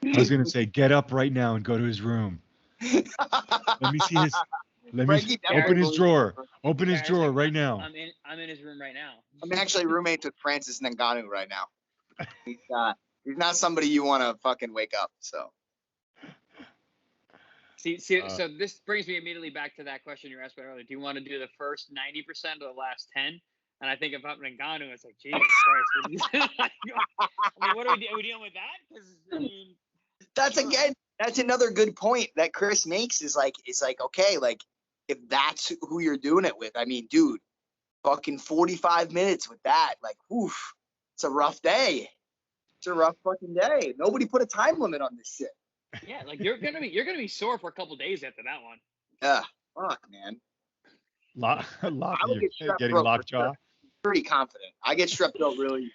I was gonna say, get up right now and go to his room. Let me see his. Let me Frankie open his definitely- drawer. Open his Garry's drawer like, right now. I'm in his room right now. I'm actually roommates with Francis Ngannou right now. He's not somebody you want to fucking wake up. So See, so this brings me immediately back to that question you asked about earlier. Do you want to do the first 90% or the last 10? And I think if I'm Ngannou, it's like, Jesus Christ. I mean, what are we dealing with that? Because I mean, that's another good point that Chris makes is like okay, like if that's who you're doing it with, I mean, dude, fucking 45 minutes with that, like, oof, it's a rough day. It's a rough fucking day. Nobody put a time limit on this shit. yeah, like you're gonna be sore for a couple days after that one. Fuck, man. I would get strep getting throat for lockjaw. sure. Pretty confident. I get strep throat really.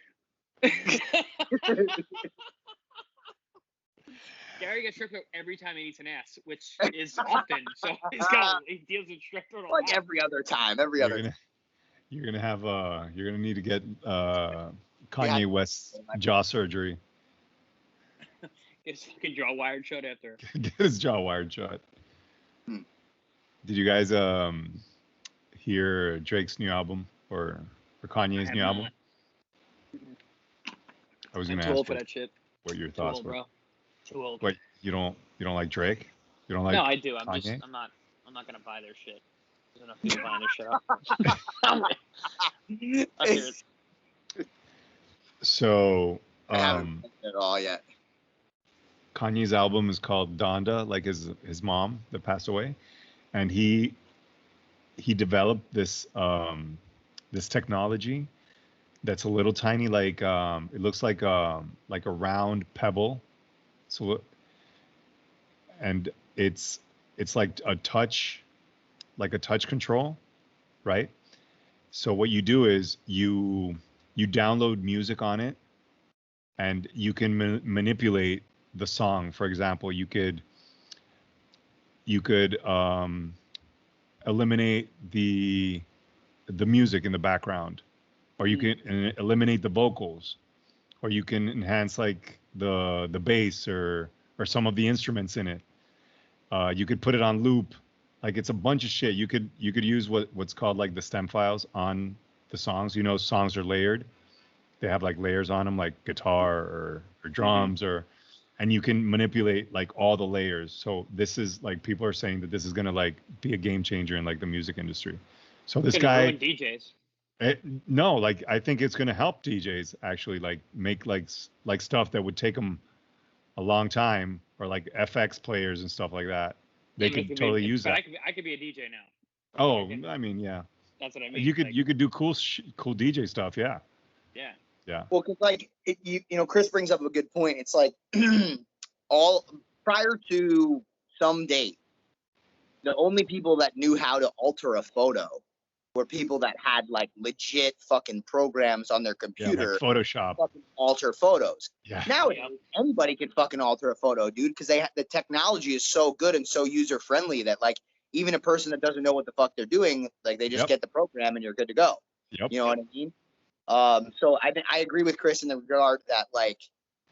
Gary gets strep throat every time he eats an ass, which is often. So he deals with strep throat a Like lot. every other time. Every other time. You're gonna need to get Kanye West's jaw surgery. Get his fucking jaw wired shut after. Get his jaw wired shut. Hmm. Did you guys hear Drake's new album or Kanye's new album? I was I'm gonna too old ask for that shit. what your Too thoughts old, were. bro. Too old. What, you don't like Drake? You don't like No, I do. I'm Kanye? not gonna buy their shit. There's enough people buying their shit. I hear it. So I haven't listened at all yet. Kanye's album is called Donda, like his mom that passed away, and he developed this this technology that's a little tiny, like it looks like a round pebble, so and it's like a touch control, right? So what you do is you download music on it, and you can manipulate the song. For example, you could eliminate the music in the background, or you can eliminate the vocals, or you can enhance like the bass or some of the instruments in it. You could put it on loop. Like, it's a bunch of shit. You could use what's called like the stem files on the songs. You know, songs are layered. They have like layers on them, like guitar or drums and you can manipulate like all the layers. So this is like, people are saying that this is gonna like be a game changer in like the music industry. So this guy, ruin DJs. no, like I think it's gonna help DJs actually like make like stuff that would take them a long time, or like FX players and stuff like that. They could totally use that. I could be a DJ now. Oh, I mean, yeah. That's what I mean. You could do cool DJ stuff, yeah. Yeah. Yeah. Well, because like you know, Chris brings up a good point. It's like all prior to some date, the only people that knew how to alter a photo were people that had like legit fucking programs on their computer. Like Photoshop. Fucking alter photos. Yeah. Nowadays, anybody can fucking alter a photo, dude, because the technology is so good and so user friendly that like even a person that doesn't know what the fuck they're doing, like they just get the program and you're good to go. Yep. You know what I mean? So I agree with Chris in the regard that like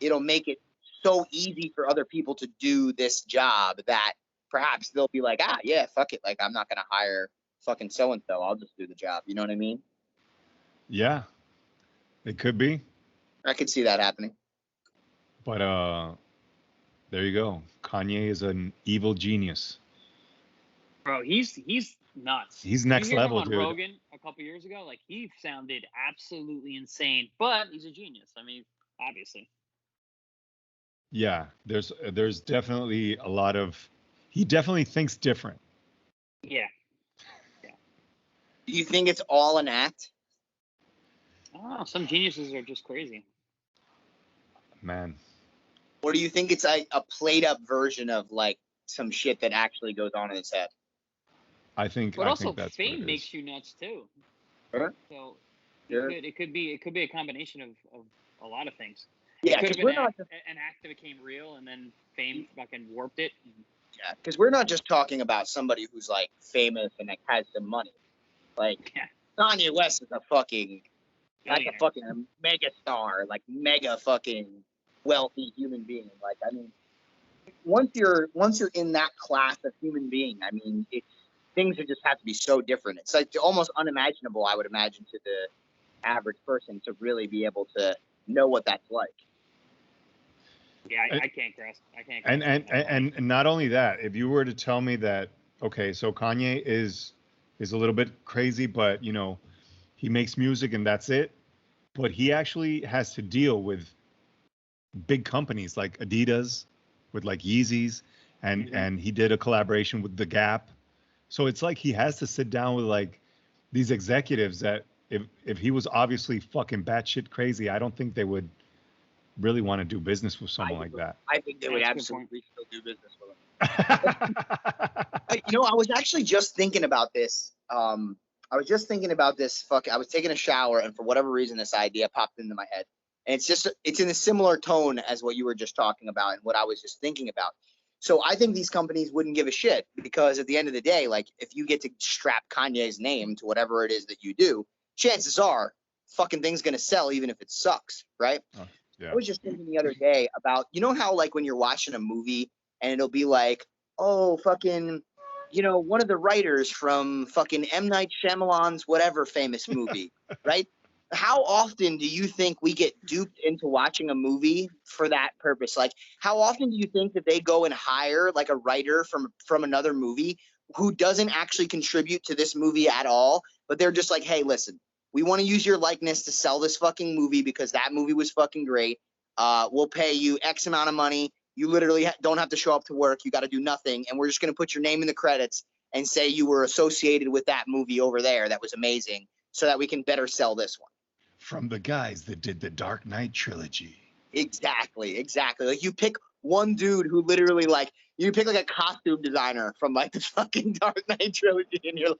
it'll make it so easy for other people to do this job that perhaps they'll be like, yeah, fuck it, like I'm not gonna hire fucking so and so, I'll just do the job. You know what I mean? Yeah, it could be. I could see that happening. But there you go. Kanye is an evil genius. Bro, he's nuts. He's next Did you hear level, him on dude. Rogan a couple years ago, like he sounded absolutely insane, but he's a genius. I mean, obviously. Yeah, there's definitely a lot of. He definitely thinks different. Yeah. Do you think it's all an act? Oh, some geniuses are just crazy. Man, Or do you think it's like a played up version of like some shit that actually goes on in his head? But I also, think that's what fame it makes is. you nuts too. Sure. So Sure. it could be a combination of a lot of things. Yeah, It could because have we're been not just an act that became real, and then fame fucking warped it. talking about somebody who's like famous and like has some money. Like Yeah. Kanye West is a fucking like a Billionaire. fucking mega star, like mega fucking wealthy human being. Like I mean, once you're in that class of human being, I mean, things just have to be so different. It's like almost unimaginable, I would imagine, to the average person to really be able to know what that's like. Yeah, I can't grasp. I can't. Grasp And not only that, if you were to tell me that, okay, so Kanye is a little bit crazy, but you know, he makes music and that's it. But he actually has to deal with big companies like Adidas, with like Yeezys, and he did a collaboration with The Gap. So it's like he has to sit down with like these executives that if he was obviously fucking batshit crazy, I don't think they would really want to do business with someone like that. I think they would That's a good absolutely still do business with him. I was actually just thinking about this. I was just thinking about this. I was taking a shower, and for whatever reason, this idea popped into my head. And it's in a similar tone as what you were just talking about and what I was just thinking about. So I think these companies wouldn't give a shit because at the end of the day, like if you get to strap Kanye's name to whatever it is that you do, chances are fucking thing's gonna sell even if it sucks, right? Yeah. I was just thinking the other day about, you know how like when you're watching a movie and it'll be like, oh, fucking, one of the writers from fucking M. Night Shyamalan's whatever famous movie, right? How often do you think we get duped into watching a movie for that purpose? Like, how often do you think that they go and hire like a writer from another movie who doesn't actually contribute to this movie at all, but they're just like, hey, listen, we want to use your likeness to sell this fucking movie because that movie was fucking great. We'll pay you X amount of money. You literally don't have to show up to work. You got to do nothing. And we're just going to put your name in the credits and say you were associated with that movie over there that was amazing so that we can better sell this one. From the guys that did the Dark Knight trilogy. Exactly. Like you pick one dude who literally like, you pick like a costume designer from like the fucking Dark Knight trilogy and you're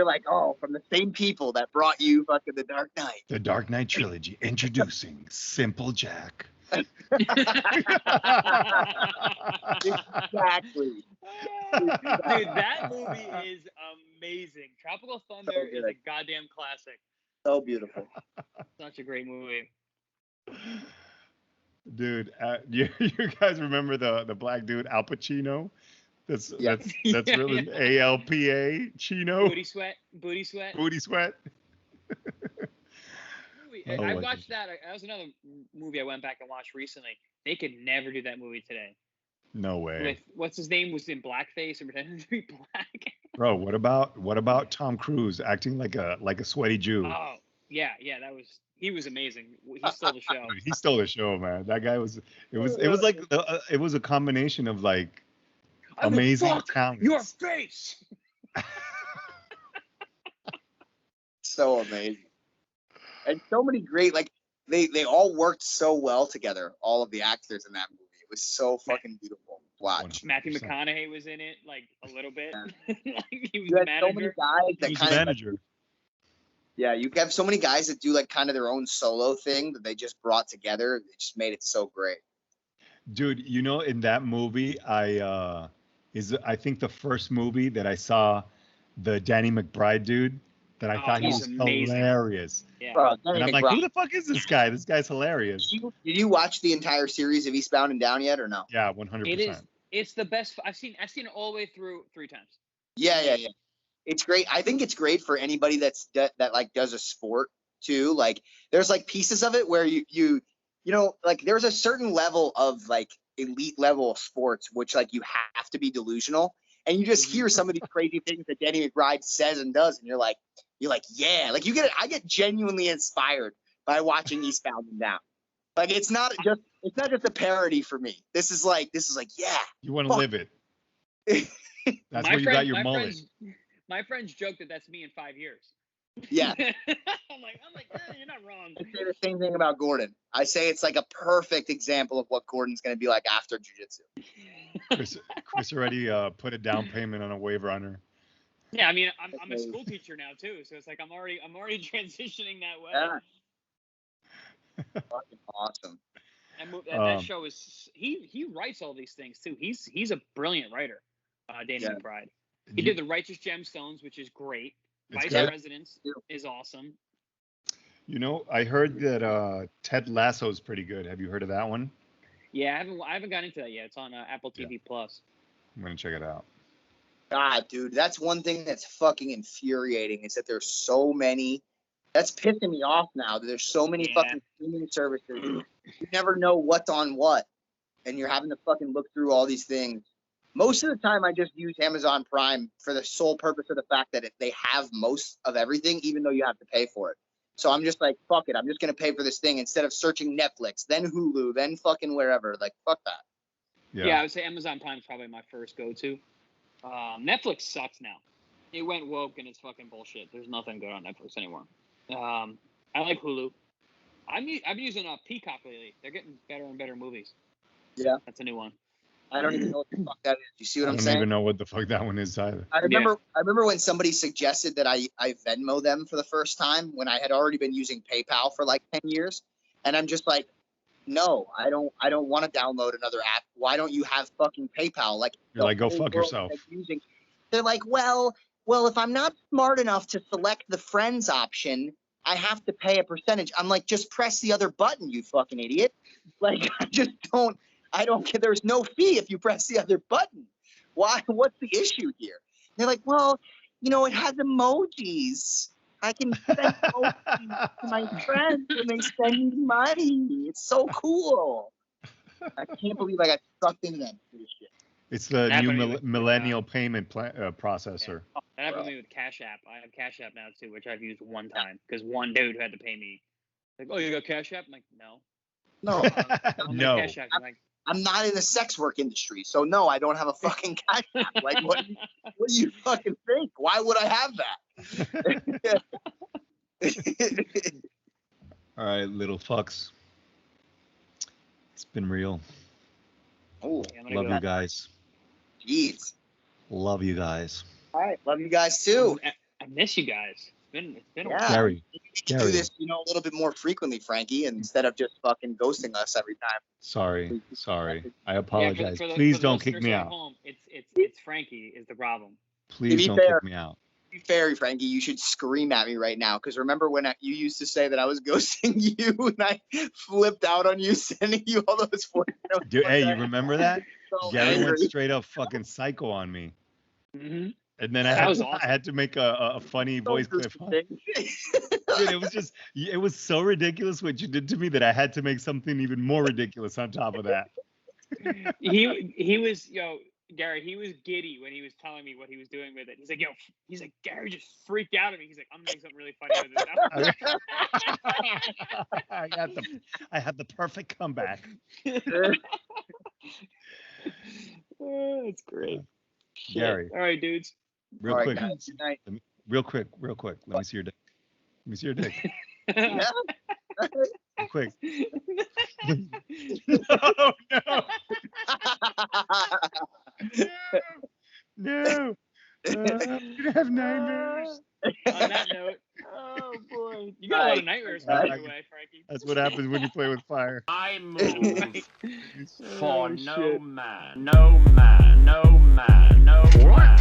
like, oh, from the same people that brought you fucking the Dark Knight. The Dark Knight trilogy, introducing Simple Jack. Exactly. Dude, that movie is amazing. Tropical Thunder is a goddamn classic. So beautiful. Such a great movie. Dude, you guys remember the black dude Al Pacino? That's really ALPA Chino. Booty sweat. Booty sweat. Oh I my watched that. That was another movie I went back and watched recently. They could never do that movie today. No way. With what's his name was in blackface and pretending to be black. Bro, what about Tom Cruise acting like a sweaty Jew? Oh yeah, he was amazing. He stole the show. He stole the show, man. That guy was. It was like it was a combination of like amazing talent. Your face. So amazing. And so many great, like they all worked so well together. All of the actors in that movie. It was so fucking beautiful to watch. Matthew McConaughey was in it, like a little bit. Yeah. Like, he was You the had manager. so many guys that He was kind the of manager. yeah, you have so many guys that do like kind of their own solo thing that they just brought together. It just made it so great. Dude, you know, in that movie, I think the first movie that I saw the Danny McBride dude that I thought he he's was amazing. hilarious. Yeah. Bro, And I'm like, who the fuck is this guy? This guy's hilarious. Did you watch the entire series of Eastbound and Down yet or no? Yeah, 100%. It is. It's the best. I've seen it all the way through 3 times. Yeah. It's great. I think it's great for anybody that like does a sport too. Like there's like pieces of it where you know, like there's a certain level of like elite level of sports which like you have to be delusional, and you just hear some of these crazy things that Danny McBride says and does, and you're like yeah, like I get genuinely inspired by watching Eastbound and Down. Like it's not just a parody for me. This is like yeah. You want to live it. That's where you got your mullet. My friends joke that that's me in 5 years. Yeah. I'm like, you're not wrong. I say the same thing about Gordon. I say it's like a perfect example of what Gordon's going to be like after jiu-jitsu. Chris already put a down payment on a waiver on her. Yeah, I mean, I'm a school teacher now too, so it's like I'm already transitioning that way. Yeah. Fucking awesome. And that show is he writes all these things too. He's a brilliant writer. Danny McBride. He did the Righteous Gemstones, which is great. Vice Presidents is awesome. You know, I heard that Ted Lasso is pretty good. Have you heard of that one? Yeah, I haven't gotten into that yet. It's on Apple TV Plus. I'm gonna check it out. God, dude, that's one thing that's fucking infuriating is that there's so many. That's pissing me off now. That there's so many fucking streaming services. You never know what's on what, and you're having to fucking look through all these things. Most of the time, I just use Amazon Prime for the sole purpose of the fact that they have most of everything, even though you have to pay for it. So I'm just like, fuck it. I'm just going to pay for this thing instead of searching Netflix, then Hulu, then fucking wherever. Like, fuck that. Yeah, I would say Amazon Prime is probably my first go-to. Netflix sucks now. It went woke and it's fucking bullshit. There's nothing good on Netflix anymore. I like Hulu. I've been using Peacock lately. They're getting better and better movies. Yeah. That's a new one. I don't even know what the fuck that is. You see what I'm saying? I don't even know what the fuck that one is either. I remember when somebody suggested that I Venmo them for the first time when I had already been using PayPal for like 10 years. And I'm just like, no, I don't want to download another app. Why don't you have fucking PayPal? Like, you're like, go fuck yourself. They're like, well, if I'm not smart enough to select the friends option, I have to pay a percentage. I'm like, just press the other button, you fucking idiot. Like, I don't care. There's no fee if you press the other button. Why? What's the issue here? They're like, well, it has emojis. I can send emojis to my friends when they send me money. It's so cool. I can't believe I got sucked into that shit. It's the new millennial payment processor. Yeah. That happened to me with Cash App. I have Cash App now too, which I've used one time because one dude had to pay me. Like, oh, you got Cash App? I'm like, no. No. Cash App. I'm like, I'm not in the sex work industry, so no, I don't have a fucking Cash App. Like, what do you fucking think? Why would I have that? All right, little fucks. It's been real. Oh, love you guys. Jeez. Love you guys. All right, love you guys too. I miss you guys. It's been a while. Gary. We should do this, a little bit more frequently, Frankie, instead of just fucking ghosting us every time. Sorry. I apologize. Please don't kick me out. Home, it's Frankie is the problem. Please don't kick me out. To be fair, Frankie, you should scream at me right now because remember when you used to say that I was ghosting you and I flipped out on you sending you all those voice notes? Dude, hey, you remember that? So Gary went straight up fucking psycho on me. Mm-hmm. And then I had to make a funny voice clip. Dude, it was so ridiculous what you did to me that I had to make something even more ridiculous on top of that. He was, Gary, he was giddy when he was telling me what he was doing with it. He's like, Gary just freaked out at me. He's like, I'm gonna make something really funny with this. I had the perfect comeback. Oh, that's great. Gary. All right, dudes. Real quick. Guys, good night. Real quick. Let me see your dick. Yeah. Real quick. No. You have nightmares. On that note, oh boy, you got a lot of nightmares coming your way, Frankie. That's what happens when you play with fire. I move for no man, no man, no man, no man.